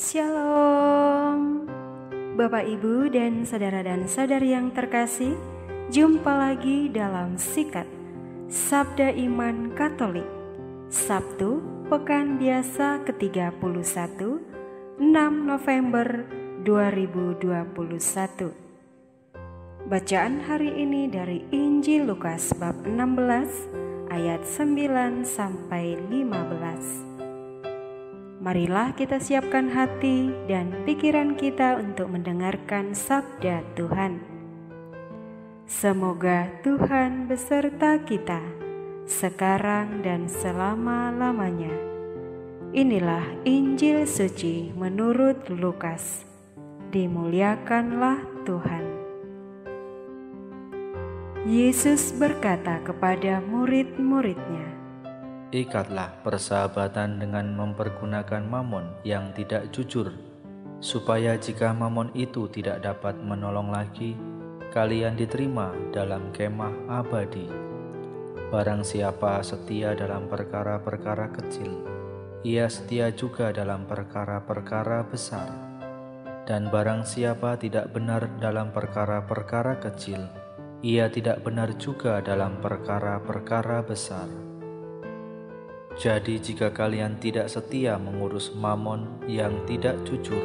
Shalom, Bapak Ibu dan saudara dan saudari yang terkasih. Jumpa lagi dalam Sikat Sabda Iman Katolik Sabtu Pekan Biasa ke-31 6 November 2021. Bacaan hari ini dari Injil Lukas bab 16 ayat 9 sampai 15. Marilah kita siapkan hati dan pikiran kita untuk mendengarkan sabda Tuhan. Semoga Tuhan beserta kita sekarang dan selama-lamanya. Inilah Injil suci menurut Lukas. Dimuliakanlah Tuhan. Yesus berkata kepada murid-muridnya, "Ikatlah persahabatan dengan mempergunakan mamon yang tidak jujur, supaya jika mamon itu tidak dapat menolong lagi, kalian diterima dalam kemah abadi. Barang siapa setia dalam perkara-perkara kecil, ia setia juga dalam perkara-perkara besar. Dan barang siapa tidak benar dalam perkara-perkara kecil, ia tidak benar juga dalam perkara-perkara besar. Jadi jika kalian tidak setia mengurus mamon yang tidak jujur,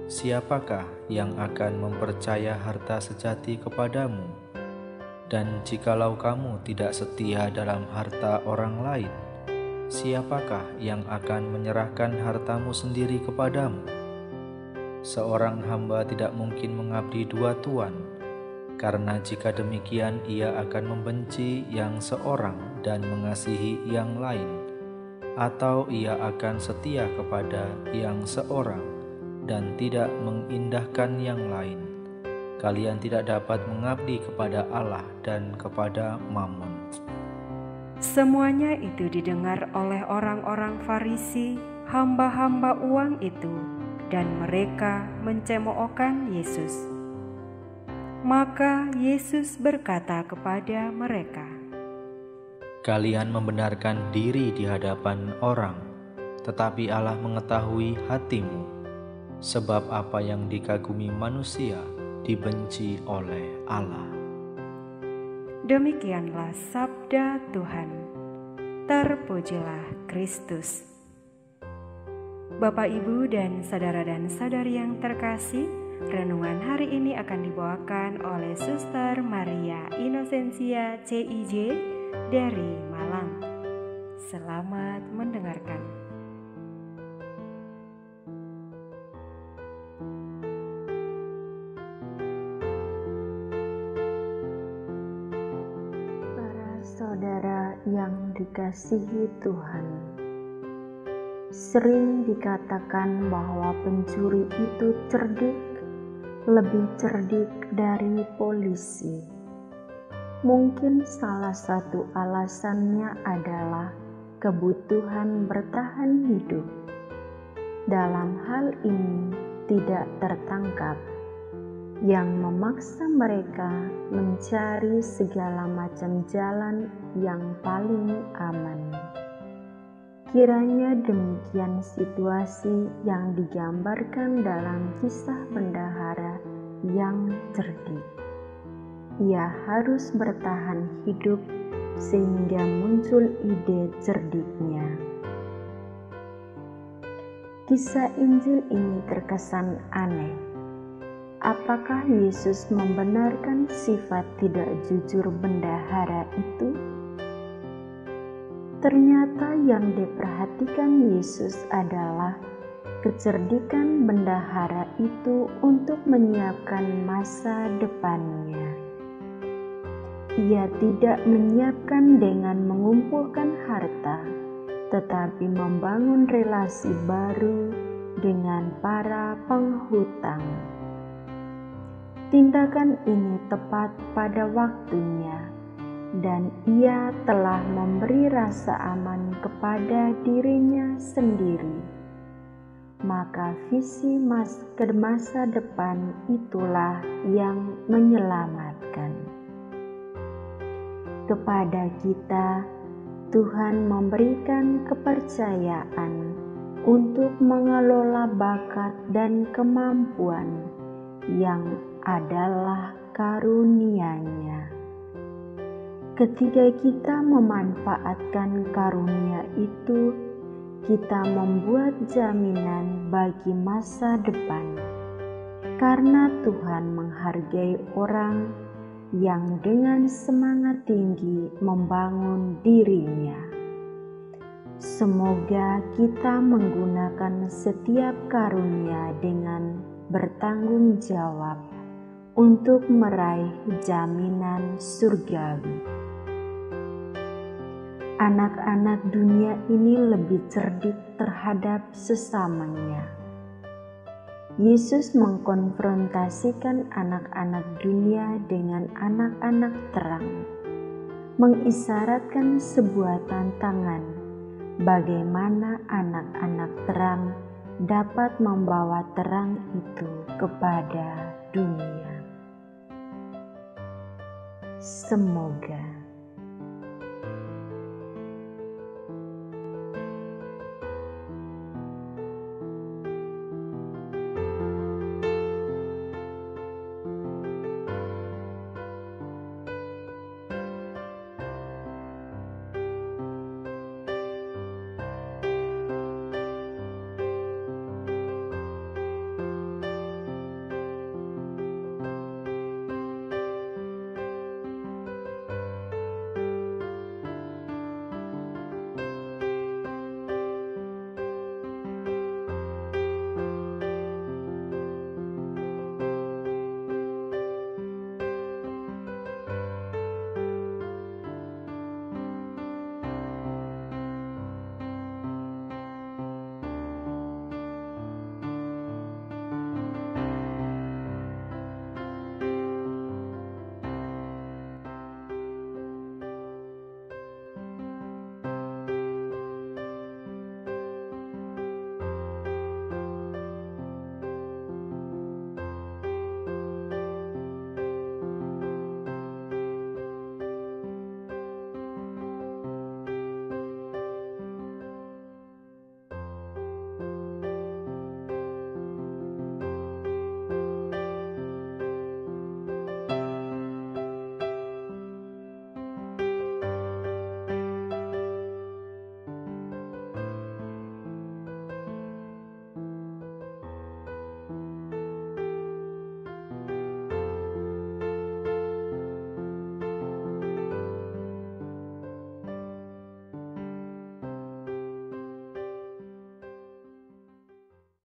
siapakah yang akan mempercaya harta sejati kepadamu? Dan jikalau kamu tidak setia dalam harta orang lain, siapakah yang akan menyerahkan hartamu sendiri kepadamu? Seorang hamba tidak mungkin mengabdi dua tuan, karena jika demikian ia akan membenci yang seorang dan mengasihi yang lain, atau ia akan setia kepada yang seorang dan tidak mengindahkan yang lain. Kalian tidak dapat mengabdi kepada Allah dan kepada mamon." Semuanya itu didengar oleh orang-orang Farisi, hamba-hamba uang itu, dan mereka mencemoohkan Yesus. Maka Yesus berkata kepada mereka, "Kalian membenarkan diri di hadapan orang, tetapi Allah mengetahui hatimu, sebab apa yang dikagumi manusia dibenci oleh Allah." Demikianlah sabda Tuhan. Terpujilah Kristus. Bapak, Ibu, dan saudara dan saudari yang terkasih, renungan hari ini akan dibawakan oleh Suster Maria Inosensia CIJ dari Malang. Selamat mendengarkan. Para saudara yang dikasihi Tuhan, sering dikatakan bahwa pencuri itu cerdik, lebih cerdik dari polisi. Mungkin salah satu alasannya adalah kebutuhan bertahan hidup. Dalam hal ini tidak tertangkap, yang memaksa mereka mencari segala macam jalan yang paling aman. Kiranya demikian situasi yang digambarkan dalam kisah bendahara yang cerdik. Ia harus bertahan hidup sehingga muncul ide cerdiknya. Kisah Injil ini terkesan aneh. Apakah Yesus membenarkan sifat tidak jujur bendahara itu? Ternyata yang diperhatikan Yesus adalah kecerdikan bendahara itu untuk menyiapkan masa depannya. Ia tidak menyiapkan dengan mengumpulkan harta, tetapi membangun relasi baru dengan para penghutang. Tindakan ini tepat pada waktunya, dan ia telah memberi rasa aman kepada dirinya sendiri. Maka visi masa depan itulah yang menyelamatkan. Kepada kita, Tuhan memberikan kepercayaan untuk mengelola bakat dan kemampuan yang adalah karunia-Nya. Ketika kita memanfaatkan karunia itu, kita membuat jaminan bagi masa depan, karena Tuhan menghargai orang yang dengan semangat tinggi membangun dirinya. Semoga kita menggunakan setiap karunia dengan bertanggung jawab untuk meraih jaminan surgawi. Anak-anak dunia ini lebih cerdik terhadap sesamanya. Yesus mengkonfrontasikan anak-anak dunia dengan anak-anak terang, mengisyaratkan sebuah tantangan bagaimana anak-anak terang dapat membawa terang itu kepada dunia. Semoga